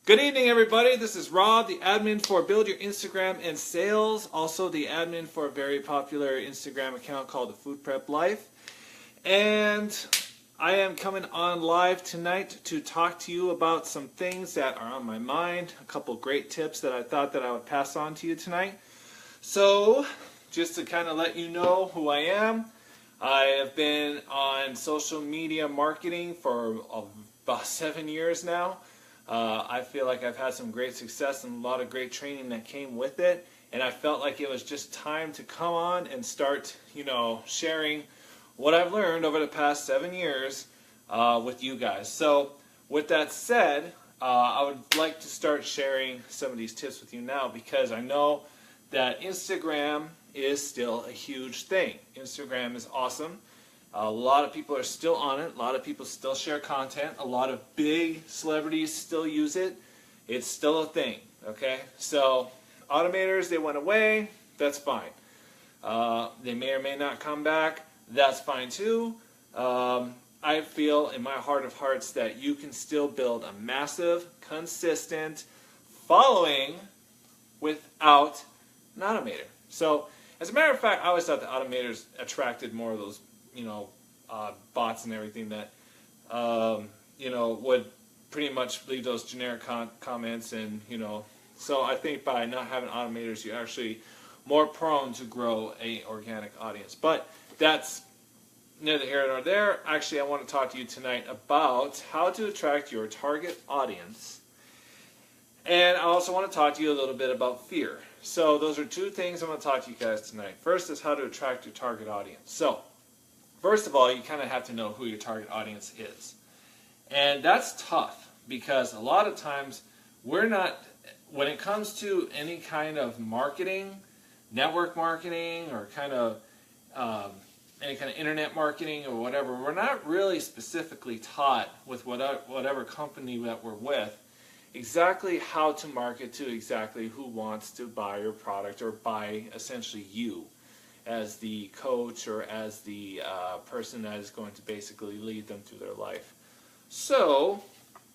Good evening, everybody. This is Rob, the admin for Build Your Instagram and Sales, also the admin for a very popular Instagram account called The Food Prep Life. And I am coming on live tonight to talk to you about some things that are on my mind, a couple great tips that I thought that I would pass on to you tonight. So, just to kind of let you know who I am, I have been on social media marketing for about 7 years now. I feel like I've had some great success and a lot of great training that came with it, and I felt like it was just time to come on and start, sharing what I've learned over the past 7 years with you guys. So, with that said, I would like to start sharing some of these tips with you now because I know that Instagram is still a huge thing. Instagram is awesome. A lot of people are still on it. A lot of people still share content. A lot of big celebrities still use it. It's still a thing, okay? So automators, they went away. That's fine. They may or may not come back. That's fine too. I feel in my heart of hearts that you can still build a massive, consistent following without an automator. So as a matter of fact, I always thought the automators attracted more of those bots and everything that, would pretty much leave those generic comments and, so I think by not having automators, you're actually more prone to grow an organic audience. But that's neither here nor there. Actually, I want to talk to you tonight about how to attract your target audience. And I also want to talk to you a little bit about fear. So those are two things I'm going to talk to you guys tonight. First is how to attract your target audience. So, first of all, you kind of have to know who your target audience is. And that's tough because a lot of times we're not, when it comes to any kind of marketing, network marketing, or any kind of internet marketing or whatever, we're not really specifically taught with whatever company that we're with exactly how to market to exactly who wants to buy your product or buy essentially you as the coach or as the person that is going to basically lead them through their life. So,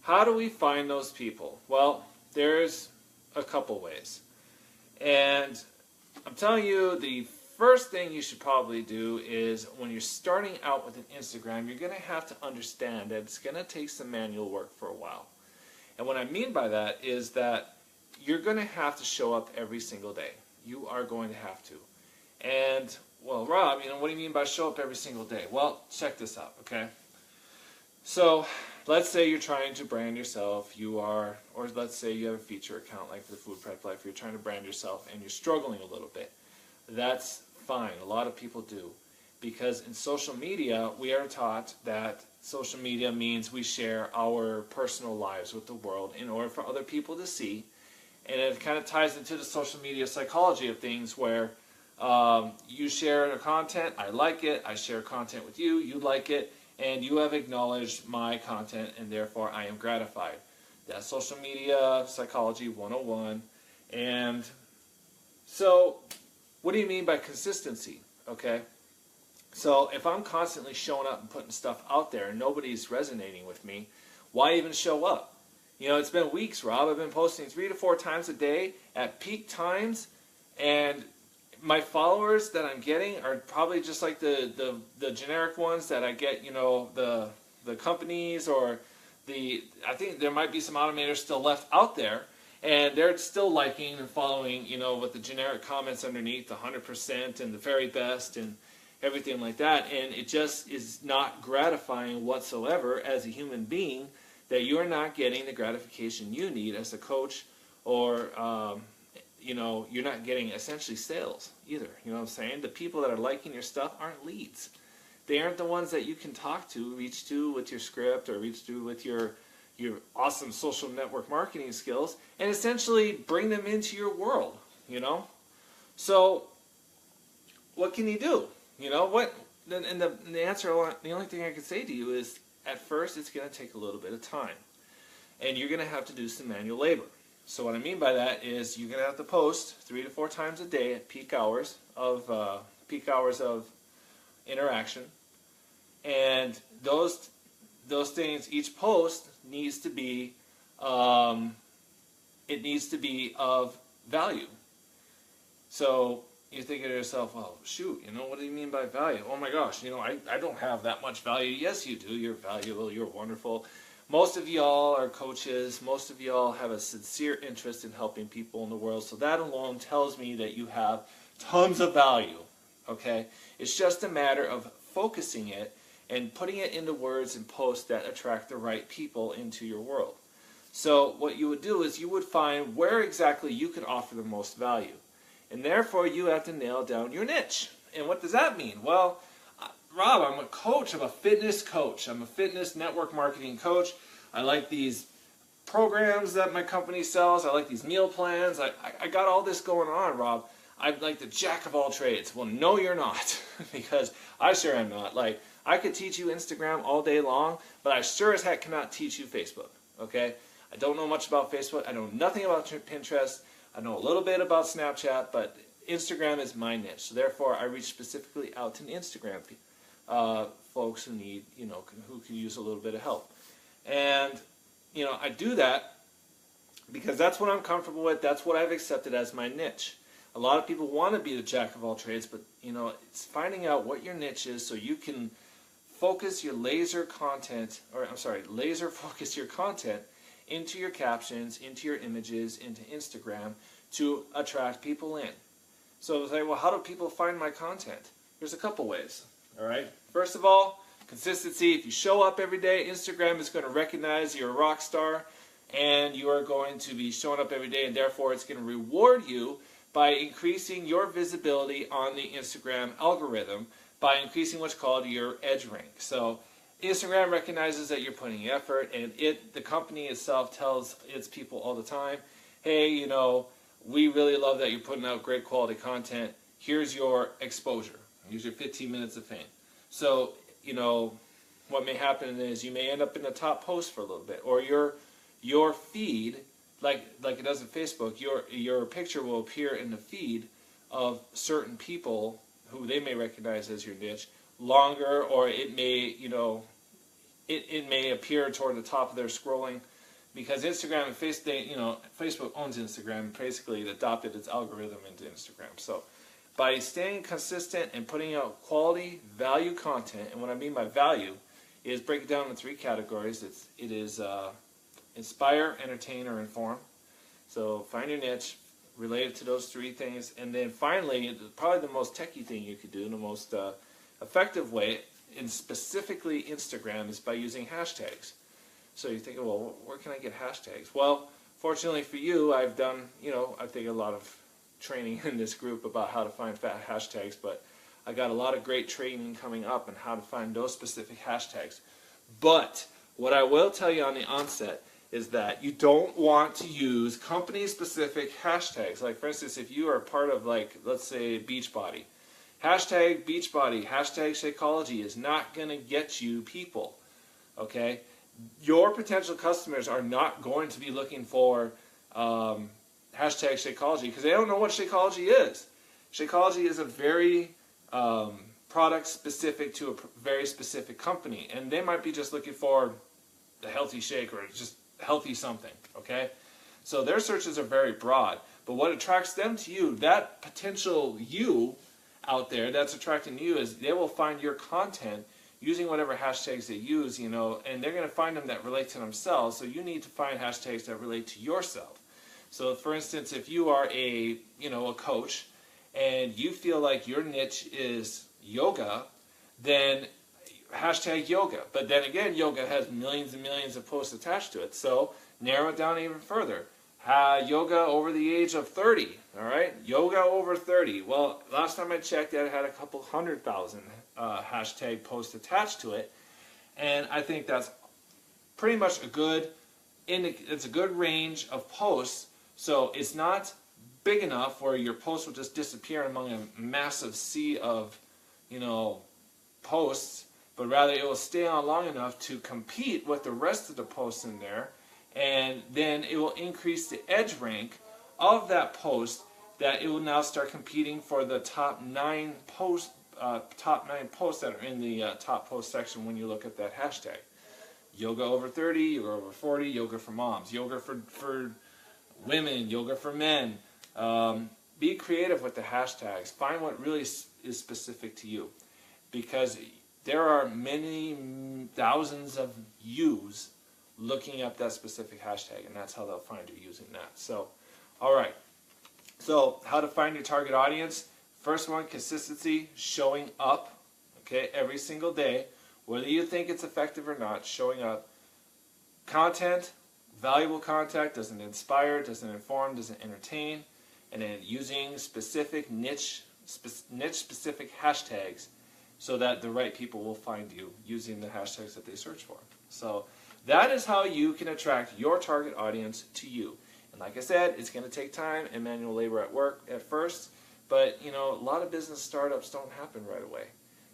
how do we find those people? Well, there's a couple ways. And I'm telling you, the first thing you should probably do is when you're starting out with an Instagram, you're going to have to understand that it's going to take some manual work for a while. And what I mean by that is that you're going to have to show up every single day. You are going to have to. And, well, Rob, what do you mean by show up every single day? Well, check this out, okay? So, let's say you're trying to brand yourself, or let's say you have a feature account like the Food Prep Life, you're trying to brand yourself and you're struggling a little bit. That's fine, a lot of people do. Because in social media, we are taught that social media means we share our personal lives with the world in order for other people to see. And it kind of ties into the social media psychology of things where you share the content, I like it, I share content with you, you like it, and you have acknowledged my content, and therefore I am gratified. That's social media psychology 101. And so, what do you mean by consistency? Okay? So, if I'm constantly showing up and putting stuff out there and nobody's resonating with me, why even show up? It's been weeks, Rob. I've been posting 3 to 4 times a day at peak times, and my followers that I'm getting are probably just like the generic ones that I get, the companies or I think there might be some automators still left out there, and they're still liking and following, with the generic comments underneath, the 100% and the very best and everything like that, and it just is not gratifying whatsoever as a human being that you're not getting the gratification you need as a coach or you're not getting essentially sales either. You know what I'm saying? The people that are liking your stuff aren't leads. They aren't the ones that you can talk to, reach to with your script or reach to with your awesome social network marketing skills and essentially bring them into your world, So what can you do? And the answer, the only thing I can say to you is at first it's going to take a little bit of time. And you're going to have to do some manual labor. So what I mean by that is you're going to have to post 3 to 4 times a day at peak hours of interaction, and those things, each post needs to be it needs to be of value. So you're thinking to yourself, well, shoot, what do you mean by value? Oh my gosh, I don't have that much value. Yes, you do. You're valuable. You're wonderful. Most of y'all are coaches. Most of y'all have a sincere interest in helping people in the world. So that alone tells me that you have tons of value. Okay? It's just a matter of focusing it and putting it into words and posts that attract the right people into your world. So what you would do is you would find where exactly you can offer the most value. And therefore, you have to nail down your niche. And what does that mean? Well, Rob, I'm a coach. I'm a fitness coach. I'm a fitness network marketing coach. I like these programs that my company sells. I like these meal plans. I got all this going on, Rob. I'm like the jack of all trades. Well, no, you're not. Because I sure am not. Like, I could teach you Instagram all day long, but I sure as heck cannot teach you Facebook. Okay? I don't know much about Facebook. I know nothing about Pinterest. I know a little bit about Snapchat, but Instagram is my niche. So therefore, I reach specifically out to Instagram folks who need, who can use a little bit of help. And, I do that because that's what I'm comfortable with. That's what I've accepted as my niche. A lot of people want to be the jack of all trades, but, it's finding out what your niche is so you can focus your laser focus your content into your captions, into your images, into Instagram to attract people in. So it's like, well, how do people find my content? There's a couple ways, all right? First of all, consistency. If you show up every day, Instagram is going to recognize you're a rock star, and you are going to be showing up every day, and therefore it's going to reward you by increasing your visibility on the Instagram algorithm, by increasing what's called your edge rank. So Instagram recognizes that you're putting effort, and the company itself tells its people all the time, hey, we really love that you're putting out great quality content. Here's your exposure. Here's your 15 minutes of fame. So, what may happen is you may end up in the top post for a little bit, or your feed, like it does in Facebook, your picture will appear in the feed of certain people who they may recognize as your niche longer, or it may, it may appear toward the top of their scrolling, because Instagram and Facebook owns Instagram and basically adopted its algorithm into Instagram. So by staying consistent and putting out quality value content, and what I mean by value is break it down into three categories. It is inspire, entertain, or inform. So find your niche, relate it to those three things, and then finally, probably the most techie thing you could do, the most effective way, in specifically Instagram, is by using hashtags. So you're thinking, well, where can I get hashtags? Well, fortunately for you, I've done, I think a lot of training in this group about how to find hashtags, but I got a lot of great training coming up on how to find those specific hashtags. But what I will tell you on the onset is that you don't want to use company-specific hashtags. Like, for instance, if you are part of, let's say, Beachbody, hashtag Beachbody, hashtag Shakeology is not going to get you people, okay? Your potential customers are not going to be looking for hashtag Shakeology because they don't know what Shakeology is. Shakeology is a very product specific to a very specific company, and they might be just looking for the healthy shake or just healthy something, okay? So their searches are very broad, but what attracts them to you, that potential you out there that's attracting you, is they will find your content using whatever hashtags they use, and they're going to find them that relate to themselves, so you need to find hashtags that relate to yourself. So for instance, if you are a coach and you feel like your niche is yoga, then hashtag yoga. But then again, yoga has millions and millions of posts attached to it. So narrow it down even further. Yoga over the age of 30. All right, yoga over 30. Well, last time I checked, it had a couple 100,000 hashtag posts attached to it, and I think that's pretty much it's a good range of posts. So it's not big enough where your post will just disappear among a massive sea of posts, but rather it will stay on long enough to compete with the rest of the posts in there, and then it will increase the edge rank of that post, that it will now start competing for the top 9 posts that are in the top post section when you look at that hashtag. Yoga over 30, yoga over 40, yoga for moms, yoga for women, yoga for men. Be creative with the hashtags. Find what really is specific to you, because there are many thousands of yous looking up that specific hashtag, and that's how they'll find you using that. So, all right. So, how to find your target audience? First one, consistency, showing up, okay, every single day, whether you think it's effective or not, showing up. Content, valuable content, doesn't inspire, doesn't inform, doesn't entertain, and then using specific niche-specific hashtags so that the right people will find you using the hashtags that they search for. So that is how you can attract your target audience to you. And like I said, it's going to take time and manual labor at work at first, but you know, a lot of business startups don't happen right away.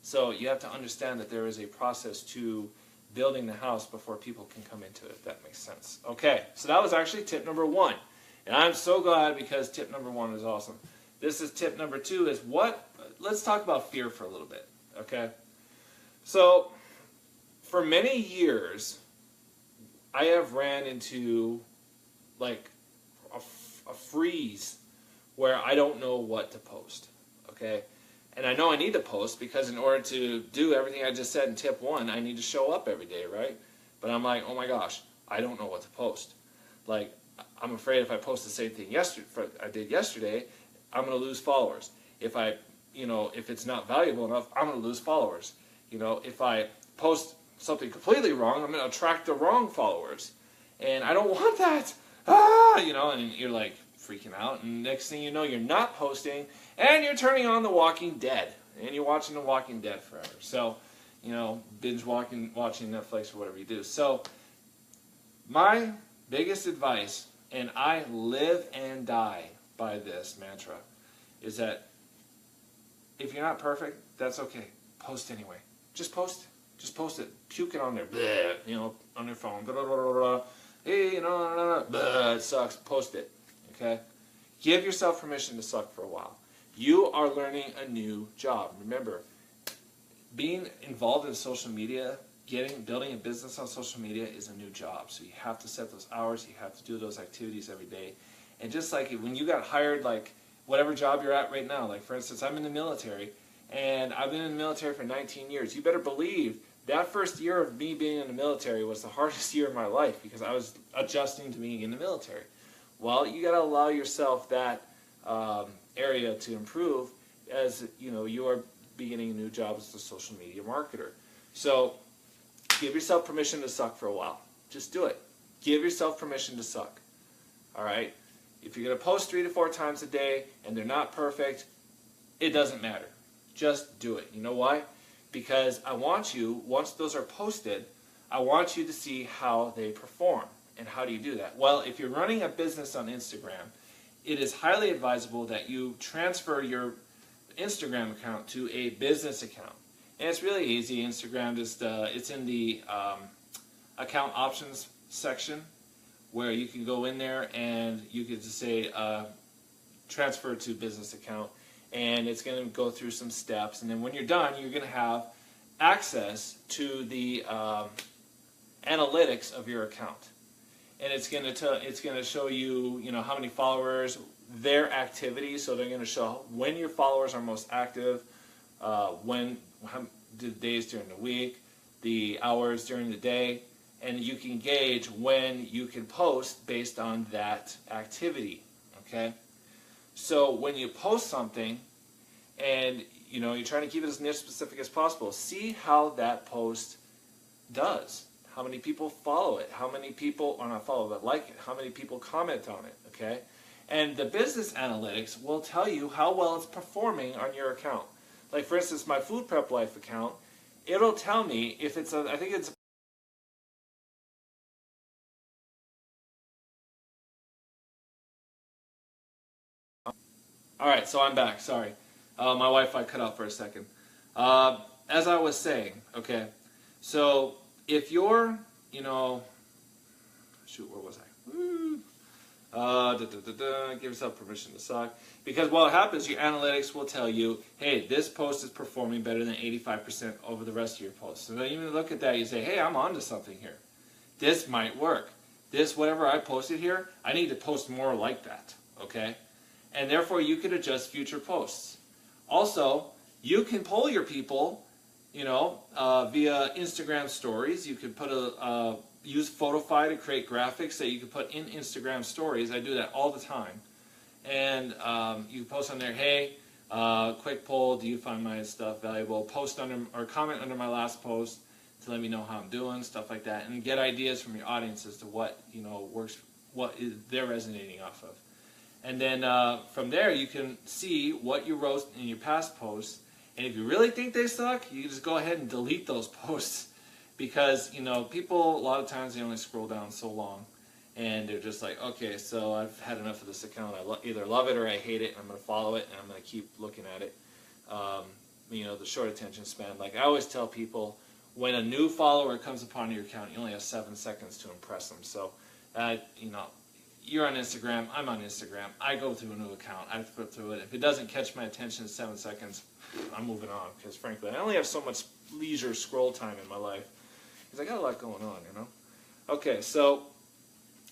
So you have to understand that there is a process to building the house before people can come into it, if that makes sense. Okay, so that was actually tip number 1. And I'm so glad, because tip number 1 is awesome. This is tip number 2 is let's talk about fear for a little bit, okay? So, for many years, I have ran into like a freeze where I don't know what to post, okay? And I know I need to post, because in order to do everything I just said in tip 1, I need to show up every day, right? But I'm like, oh my gosh, I don't know what to post. Like, I'm afraid if I post the same thing I did yesterday, I'm going to lose followers. If it's not valuable enough, I'm going to lose followers. You know, if I post something completely wrong, I'm going to attract the wrong followers. And I don't want that. And you're like freaking out. And next thing you know, you're not posting, and you're turning on The Walking Dead. And you're watching The Walking Dead forever. So, binge watching Netflix or whatever you do. So, my biggest advice, and I live and die by this mantra, is that if you're not perfect, that's okay. Post anyway. Just post it. Just post it. Puke it on there. Bleh, on your phone. Blah, blah, blah, blah, blah. Hey, blah, it sucks. Post it. Okay? Give yourself permission to suck for a while. You are learning a new job. Remember, being involved in social media, building a business on social media is a new job. So you have to set those hours. You have to do those activities every day. And just like when you got hired, like whatever job you're at right now, like for instance, I'm in the military, and I've been in the military for 19 years. You better believe that first year of me being in the military was the hardest year of my life, because I was adjusting to being in the military. Well, you got to allow yourself that area to improve as you are beginning a new job as a social media marketer. So give yourself permission to suck for a while. Just do it. Give yourself permission to suck. All right? If you're going to post 3 to 4 times a day and they're not perfect, it doesn't matter. Just do it. You know why? Because I want you, once those are posted, I want you to see how they perform. And how do you do that? Well, if you're running a business on Instagram, it is highly advisable that you transfer your Instagram account to a business account. And it's really easy. Instagram it's in the account options section, where you can go in there and you can just say transfer to business account, and it's going to go through some steps, and then when you're done, you're going to have access to the analytics of your account, and it's going to show you how many followers, their activity. So they're going to show when your followers are most active, the days during the week, the hours during the day, and you can gauge when you can post based on that activity, okay? So when you post something and you're trying to keep it as niche specific as possible, see how that post does. How many people follow it? How many people, or not follow, but like it? How many people comment on it, okay? And the business analytics will tell you how well it's performing on your account. Like for instance, my Food Prep Life account, it'll tell me if it's I think it's all right, so I'm back. Sorry. My Wi-Fi cut out for a second. As I was saying, okay, so if you're, shoot, where was I? Give yourself permission to suck. Because what happens, your analytics will tell you, hey, this post is performing better than 85% over the rest of your posts. So then you look at that, you say, hey, I'm onto something here. This might work. this, whatever I posted here, I need to post more like that, okay? And therefore, you could adjust future posts. Also, you can poll your people, you know, via Instagram stories. You could put use Photofy to create graphics that you could put in Instagram stories. I do that all the time. And you post on there, hey, quick poll, do you find my stuff valuable? Post under, or comment under my last post to let me know how I'm doing, stuff like that, and get ideas from your audience as to what, you know, works, they're resonating off of. And then from there, you can see what you wrote in your past posts. And if you really think they suck, you can just go ahead and delete those posts, because, you know, people, a lot of times, they only scroll down so long. And they're just like, okay, so I've had enough of this account. I either love it or I hate it, and I'm going to follow it, and I'm going to keep looking at it. You know, the short attention span. Like I always tell people, when a new follower comes upon your account, you only have 7 seconds to impress them. So, you know, you're on Instagram, I'm on Instagram. I go through a new account, I flip through it. If it doesn't catch my attention in 7 seconds, I'm moving on. Because frankly, I only have so much leisure scroll time in my life. Because I got a lot going on, you know. Okay, so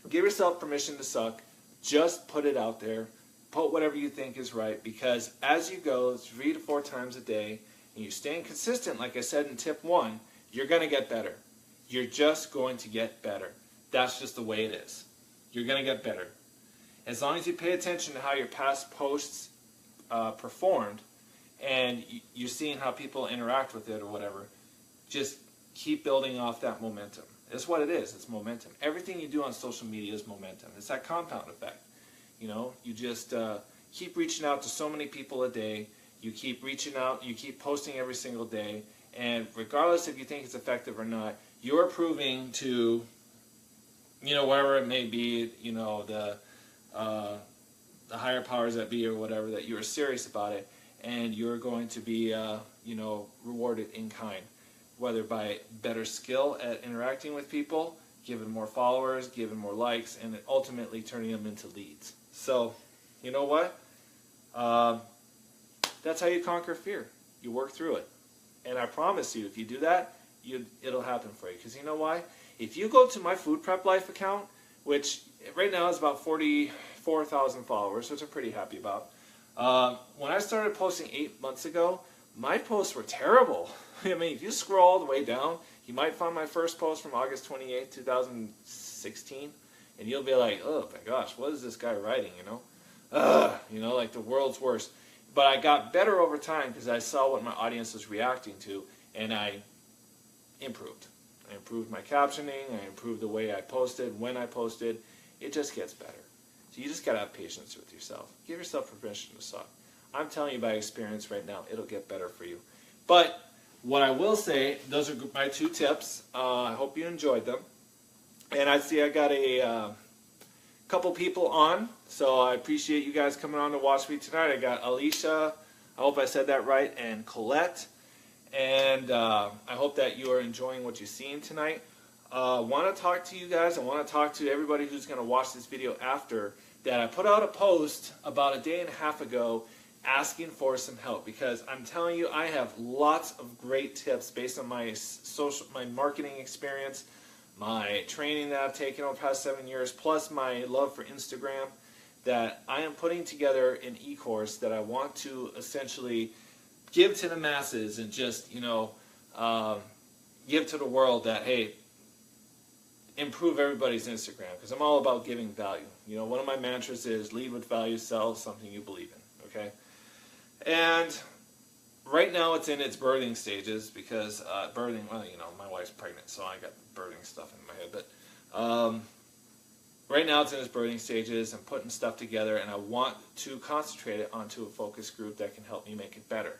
give yourself permission to suck. Just put it out there. Put whatever you think is right, because as you go 3 to 4 times a day, and you're staying consistent, like I said in tip 1, you're going to get better. You're just going to get better. That's just the way it is. You're going to get better. As long as you pay attention to how your past posts performed, and you're seeing how people interact with it or whatever, just keep building off that momentum. That's what it is. It's momentum. Everything you do on social media is momentum. It's that compound effect. You know, you just keep reaching out to so many people a day. You keep reaching out. You keep posting every single day. And regardless if you think it's effective or not, you're proving to, you know, wherever it may be, you know, the higher powers that be or whatever, that you are serious about it, and you're going to be, you know, rewarded in kind. Whether by better skill at interacting with people, giving more followers, giving more likes, and ultimately turning them into leads. So, you know what? That's how you conquer fear. You work through it. And I promise you, if you do that, it'll happen for you. Because you know why? If you go to my Food Prep Life account, which right now is about 44,000 followers, which I'm pretty happy about. When I started posting 8 months ago, my posts were terrible. I mean, if you scroll all the way down, you might find my first post from August 28, 2016, and you'll be like, oh my gosh, what is this guy writing, you know? You know, like the world's worst. But I got better over time because I saw what my audience was reacting to, and I improved. I improved my captioning, I improved the way I posted, when I posted. It just gets better. So you just got to have patience with yourself. Give yourself permission to suck. I'm telling you by experience right now, it'll get better for you. But what I will say, those are my 2 tips. I hope you enjoyed them. And I see I got a couple people on, so I appreciate you guys coming on to watch me tonight. I got Alicia, I hope I said that right, and Colette. And I hope that you are enjoying what you've seen tonight. I want to talk to you guys. I want to talk to everybody who's going to watch this video after, that I put out a post about a day and a half ago asking for some help, because I'm telling you, I have lots of great tips based on my marketing experience, my training that I've taken over the past 7 years, plus my love for Instagram, that I am putting together an e-course that I want to essentially give to the masses and just, you know, give to the world that, hey, improve everybody's Instagram, because I'm all about giving value. You know, one of my mantras is lead with value, sell something you believe in, okay? And right now it's in its birthing stages, because birthing, well, you know, my wife's pregnant, so I got birthing stuff in my head, but right now it's in its birthing stages. I'm putting stuff together, and I want to concentrate it onto a focus group that can help me make it better.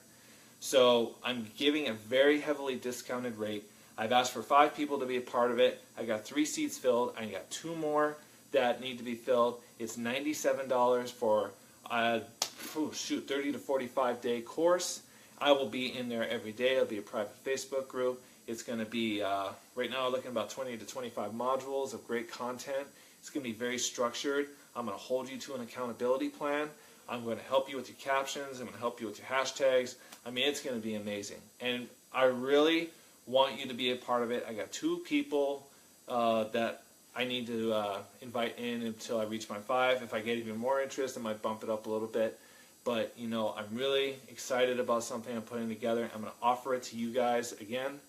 So I'm giving a very heavily discounted rate. I've asked for 5 people to be a part of it. I got 3 seats filled. I got 2 more that need to be filled. It's $97 for a 30 to 45 day course. I will be in there every day. It'll be a private Facebook group. It's going to be, right now I'm looking at about 20 to 25 modules of great content. It's going to be very structured. I'm going to hold you to an accountability plan. I'm going to help you with your captions. I'm going to help you with your hashtags. I mean, it's going to be amazing. And I really want you to be a part of it. I got 2 people that I need to invite in until I reach my 5. If I get even more interest, I might bump it up a little bit. But, you know, I'm really excited about something I'm putting together. I'm going to offer it to you guys again,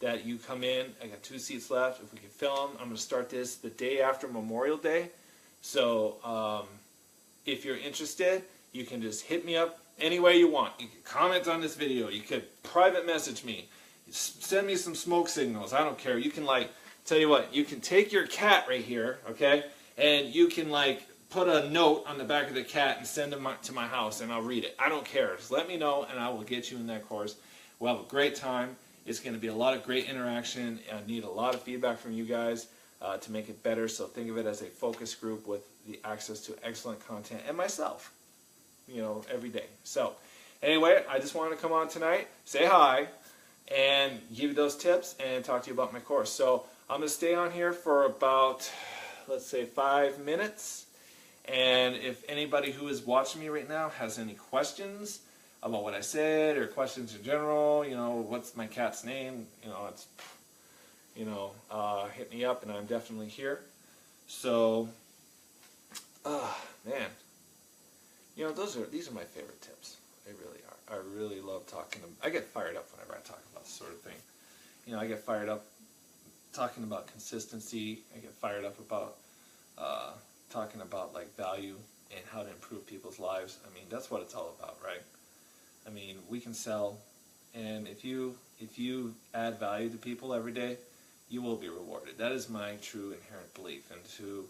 that you come in. I got 2 seats left. If we can fill them, I'm going to start this the day after Memorial Day. So if you're interested, you can just hit me up any way you want. You can comment on this video. You could private message me. Send me some smoke signals. I don't care. You can, like, tell you what, you can take your cat right here, okay, and you can, like, put a note on the back of the cat and send them to my house, and I'll read it. I don't care. Just let me know, and I will get you in that course. We'll have a great time. It's going to be a lot of great interaction. I need a lot of feedback from you guys to make it better, so think of it as a focus group with the access to excellent content and myself, you know, every day. So anyway, I just wanted to come on tonight, say hi, and give you those tips and talk to you about my course. So I'm going to stay on here for about, let's say, 5 minutes. And if anybody who is watching me right now has any questions about what I said or questions in general, you know, what's my cat's name, you know, it's, you know, hit me up and I'm definitely here. So, man, you know, these are my favorite tips. They really are. I really love talking to them. I get fired up whenever I talk about this sort of thing. You know, I get fired up talking about consistency. I get fired up about talking about, like, value and how to improve people's lives. I mean, that's what it's all about, right? I mean, we can sell, and if you add value to people every day, you will be rewarded. That is my true inherent belief. And to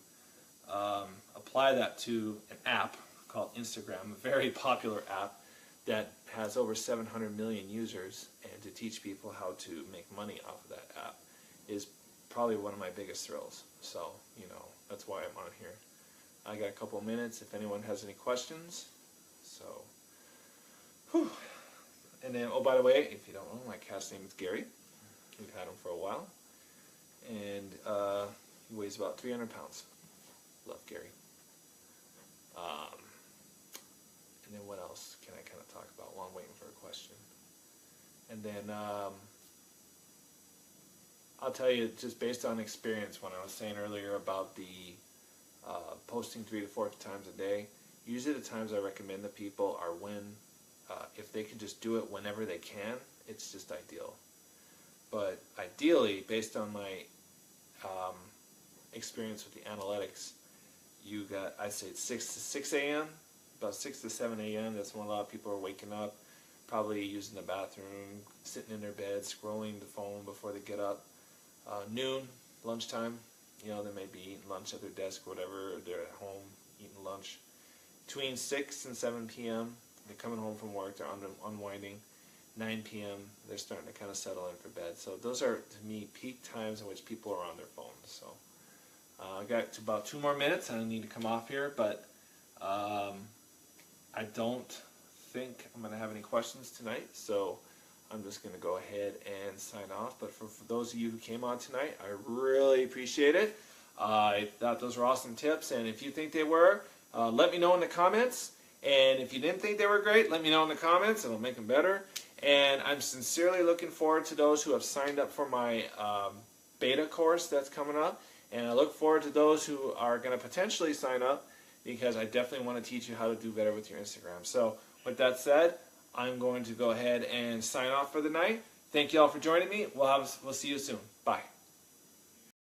apply that to an app called Instagram, a very popular app that has over 700 million users, and to teach people how to make money off of that app is probably one of my biggest thrills. So, you know, that's why I'm on here. I got a couple of minutes if anyone has any questions. So, whew. And then, oh, by the way, if you don't know, my cat's name is Gary. We've had him for a while. And he weighs about 300 pounds. Love Gary. And then what else can I kind of talk about while I'm waiting for a question? And then I'll tell you, just based on experience, when I was saying earlier about the posting 3 to 4 times a day, usually the times I recommend to people are when, if they can just do it whenever they can, it's just ideal. But ideally, based on my experience with the analytics, you got, I'd say it's 6 a.m., about 6 to 7 a.m., that's when a lot of people are waking up, probably using the bathroom, sitting in their bed, scrolling the phone before they get up. Noon, lunchtime, you know, they may be eating lunch at their desk or whatever, or they're at home eating lunch. Between 6 and 7 p.m., they're coming home from work, they're unwinding. 9 p.m., they're starting to kind of settle in for bed. So those are, to me, peak times in which people are on their phones. So I got to about 2 more minutes, and I need to come off here, but I don't think I'm going to have any questions tonight, so I'm just going to go ahead and sign off. But for those of you who came on tonight, I really appreciate it. I thought those were awesome tips, and if you think they were, let me know in the comments. And if you didn't think they were great, let me know in the comments. It'll make them better. And I'm sincerely looking forward to those who have signed up for my beta course that's coming up. And I look forward to those who are going to potentially sign up, because I definitely want to teach you how to do better with your Instagram. So with that said, I'm going to go ahead and sign off for the night. Thank you all for joining me. We'll see you soon. Bye.